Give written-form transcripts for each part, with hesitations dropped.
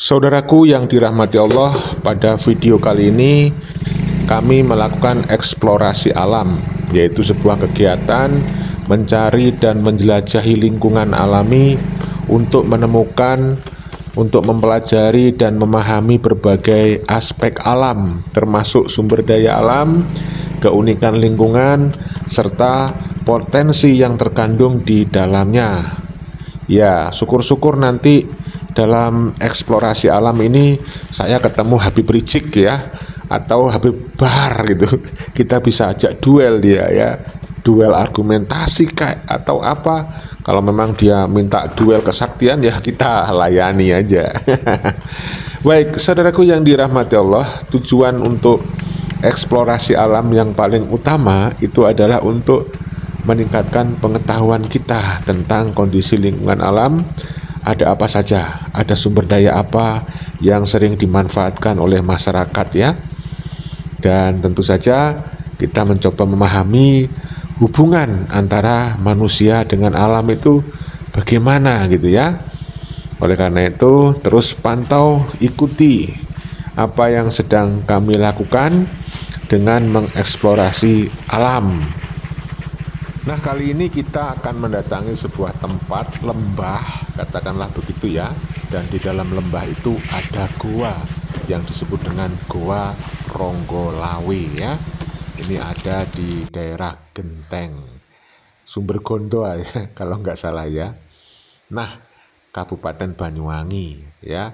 Saudaraku yang dirahmati Allah, pada video kali ini kami melakukan eksplorasi alam, yaitu sebuah kegiatan mencari dan menjelajahi lingkungan alami untuk menemukan, untuk mempelajari dan memahami berbagai aspek alam, termasuk sumber daya alam, keunikan lingkungan, serta potensi yang terkandung di dalamnya. Ya, syukur-syukur nanti dalam eksplorasi alam ini saya ketemu Habib Rizik ya, atau Habib Bahar gitu. Kita bisa ajak duel dia ya, duel argumentasi kayak atau apa. Kalau memang dia minta duel kesaktian ya kita layani aja. Baik, saudaraku yang dirahmati Allah, tujuan untuk eksplorasi alam yang paling utama itu adalah untuk meningkatkan pengetahuan kita tentang kondisi lingkungan alam. Ada apa saja, ada sumber daya apa yang sering dimanfaatkan oleh masyarakat ya. Dan tentu saja kita mencoba memahami hubungan antara manusia dengan alam itu bagaimana gitu ya. Oleh karena itu terus pantau, ikuti apa yang sedang kami lakukan dengan mengeksplorasi alam. Nah, kali ini kita akan mendatangi sebuah tempat lembah, katakanlah begitu ya. Dan di dalam lembah itu ada goa yang disebut dengan Goa Ronggolawe ya. Ini ada di daerah Genteng, Sumbergondo ya, kalau nggak salah ya. Nah, Kabupaten Banyuwangi ya.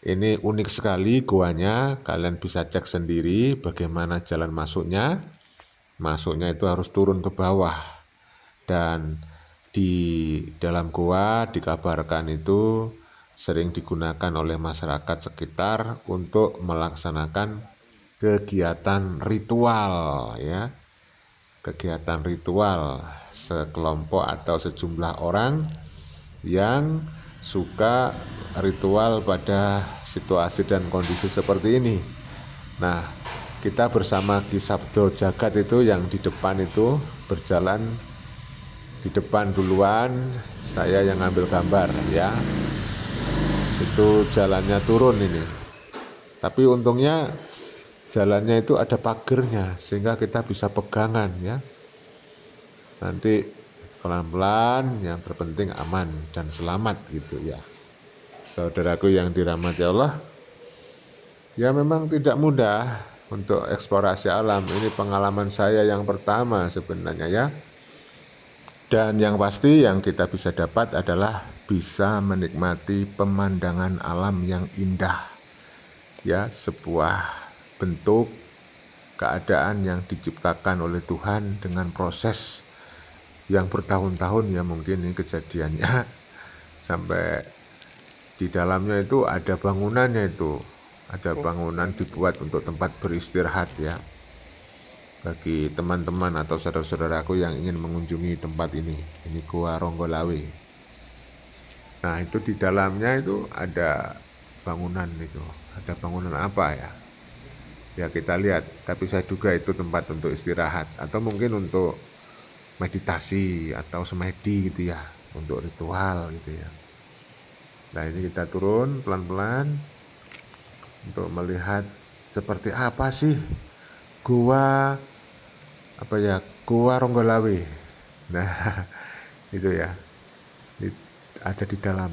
Ini unik sekali goanya, kalian bisa cek sendiri bagaimana jalan masuknya. Masuknya itu harus turun ke bawah, dan di dalam goa dikabarkan itu sering digunakan oleh masyarakat sekitar untuk melaksanakan kegiatan ritual ya, kegiatan ritual sekelompok atau sejumlah orang yang suka ritual pada situasi dan kondisi seperti ini. Nah, kita bersama Ki Sabdo Jagat itu yang di depan itu berjalan di depan duluan, saya yang ngambil gambar ya. Itu jalannya turun ini. Tapi untungnya jalannya itu ada pagernya sehingga kita bisa pegangan ya. Nanti pelan-pelan, yang terpenting aman dan selamat gitu ya. Saudaraku yang dirahmati Allah, ya memang tidak mudah untuk eksplorasi alam. Ini pengalaman saya yang pertama sebenarnya ya. Dan yang pasti yang kita bisa dapat adalah bisa menikmati pemandangan alam yang indah. Ya, sebuah bentuk keadaan yang diciptakan oleh Tuhan dengan proses yang bertahun-tahun ya, mungkin ini kejadiannya sampai di dalamnya itu ada bangunannya itu. Ada bangunan dibuat untuk tempat beristirahat ya, bagi teman-teman atau saudara-saudaraku yang ingin mengunjungi tempat ini Goa Ronggolawe. Nah, itu di dalamnya itu ada bangunan itu, ada bangunan apa ya? Ya kita lihat, tapi saya duga itu tempat untuk istirahat atau mungkin untuk meditasi atau semedi gitu ya, untuk ritual gitu ya. Nah, ini kita turun pelan-pelan untuk melihat seperti apa sih Goa Ronggolawe. Nah, itu ya, ada di dalam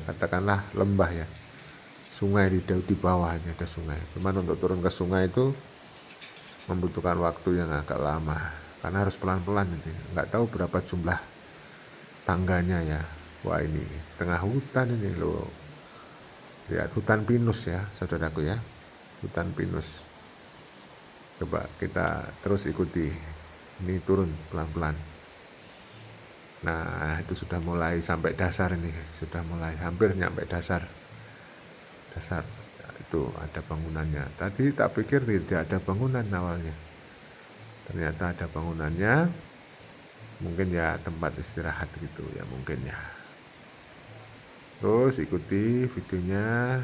katakanlah lembah ya, sungai di bawahnya ada sungai. Cuman untuk turun ke sungai itu membutuhkan waktu yang agak lama karena harus pelan-pelan itu. Nggak tahu berapa jumlah tangganya ya. Wah, ini tengah hutan ini loh. Lihat hutan pinus ya saudaraku ya, hutan pinus. Coba kita terus ikuti, ini turun pelan-pelan. Nah, itu sudah mulai sampai dasar, ini sudah mulai hampir nyampe dasar itu ada bangunannya. Tadi tak pikir tidak ada bangunan awalnya, ternyata ada bangunannya. Mungkin ya tempat istirahat gitu ya mungkin ya. Terus ikuti videonya.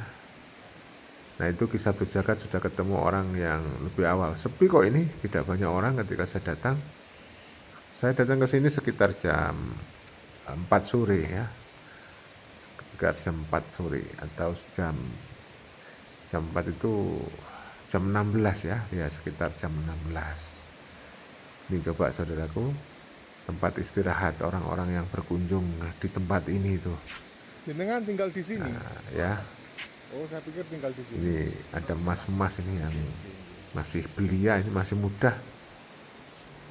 Nah, itu Ki Sabdo Jagat sudah ketemu orang yang lebih awal. Sepi kok ini, tidak banyak orang ketika saya datang. Saya datang ke sini sekitar jam 4 sore ya. sekitar jam 4 sore atau jam 4 itu jam 16 ya, sekitar jam 16. Ini coba saudaraku, tempat istirahat orang-orang yang berkunjung di tempat ini itu. Jenengan tinggal di sini? Ya. Oh, saya pikir tinggal di sini. Ini ada mas-mas ini yang masih belia, ini masih muda.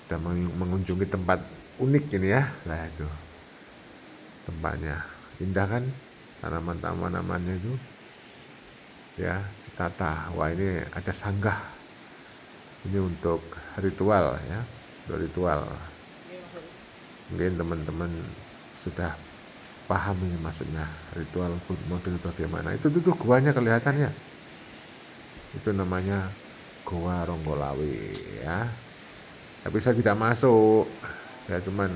Sudah mengunjungi tempat unik ini ya. Nah itu tempatnya. Indah kan? Tanaman-tanamannya itu. Ya, ditata. Wah, ini ada sanggah. Ini untuk ritual ya. Untuk ritual. Mungkin teman-teman sudah paham ini maksudnya, ritual model bagaimana. Itu tuh guanya kelihatannya. Itu namanya Goa Ronggolawe ya. Tapi saya tidak masuk. Ya cuman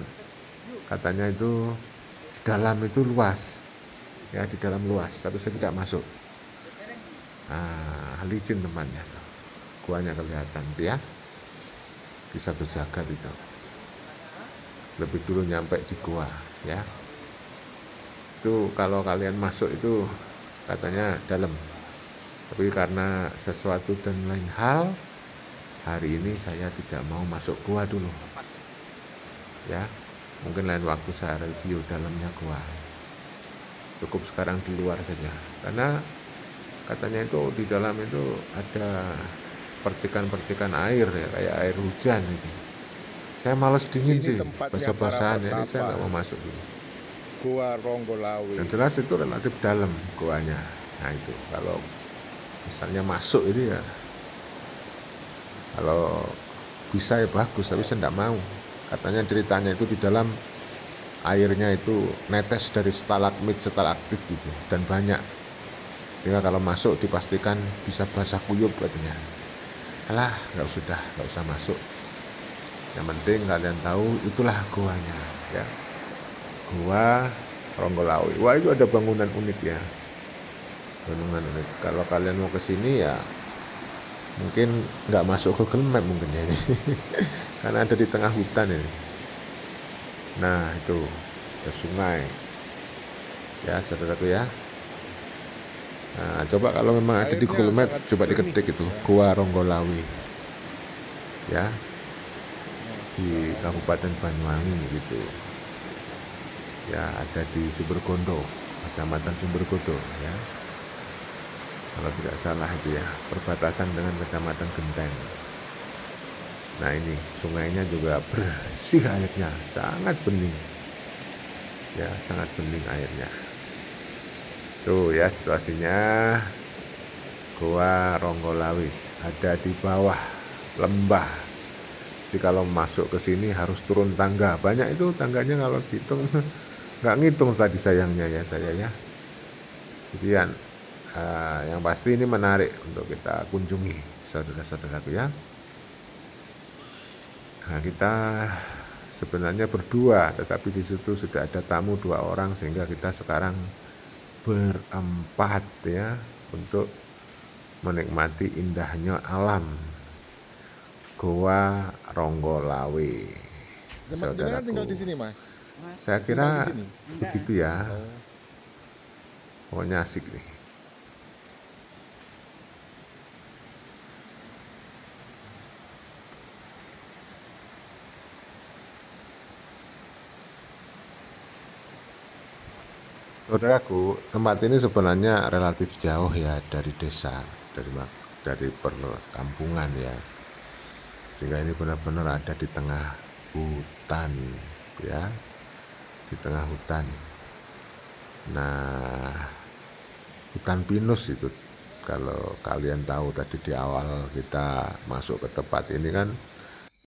katanya itu di dalam itu luas. Ya, di dalam luas, tapi saya tidak masuk. Nah, licin temannya tuh. Guanya kelihatan tuh ya. Di satu jagat itu. Lebih dulu nyampe di gua ya. Itu kalau kalian masuk itu katanya dalam, tapi karena sesuatu dan lain hal hari ini saya tidak mau masuk gua dulu ya. Mungkin lain waktu saya review dalamnya gua, cukup sekarang di luar saja, karena katanya itu di dalam itu ada percikan-percikan air ya, kayak air hujan itu. Saya malas dingin sih basah-basahan, ini saya nggak mau masuk dulu. Goa Ronggolawe. Yang jelas itu relatif dalam goanya. Nah itu kalau misalnya masuk ini ya, kalau bisa ya bagus, tapi saya tidak mau. Katanya ceritanya itu di dalam airnya itu netes dari stalagmit stalaktit gitu, dan banyak, sehingga kalau masuk dipastikan bisa basah kuyup katanya. Alah, nggak usah masuk. Yang penting kalian tahu itulah goanya ya. Goa Ronggolawe. Wah, itu ada bangunan unik ya. Bangunan unik. Kalau kalian mau ke sini ya mungkin nggak masuk Google Map mungkin ya ini. Karena ada di tengah hutan ini. Nah, itu ada sungai. Ya, saudaraku ya. Nah, coba kalau memang ada di Google Map, coba diketik itu Goa Ronggolawe. Ya. Di Kabupaten Banyuwangi gitu. Ya, ada di Sumbergondo, Kecamatan Sumbergondo ya. Kalau tidak salah itu ya, perbatasan dengan Kecamatan Genteng. Nah, ini sungainya juga bersih airnya, sangat bening. Ya, sangat bening airnya. Tuh ya situasinya. Goa Ronggolawe ada di bawah lembah. Jadi kalau masuk ke sini harus turun tangga. Banyak itu tangganya, kalau dihitung nggak ngitung tadi sayangnya ya saya ya. Jadi yang pasti ini menarik untuk kita kunjungi saudara-saudaraku ya. Nah, kita sebenarnya berdua, tetapi di situ sudah ada tamu 2 orang, sehingga kita sekarang berempat ya untuk menikmati indahnya alam Goa Ronggolawe. Saudara tinggal di sini, Mas? Saya kira begitu ya. Pokoknya asik nih. Saudaraku, tempat ini sebenarnya relatif jauh ya dari desa, dari perkampungan ya. Sehingga ini benar-benar ada di tengah hutan ya. Di tengah hutan. Nah, hutan pinus itu, kalau kalian tahu tadi di awal kita masuk ke tempat ini kan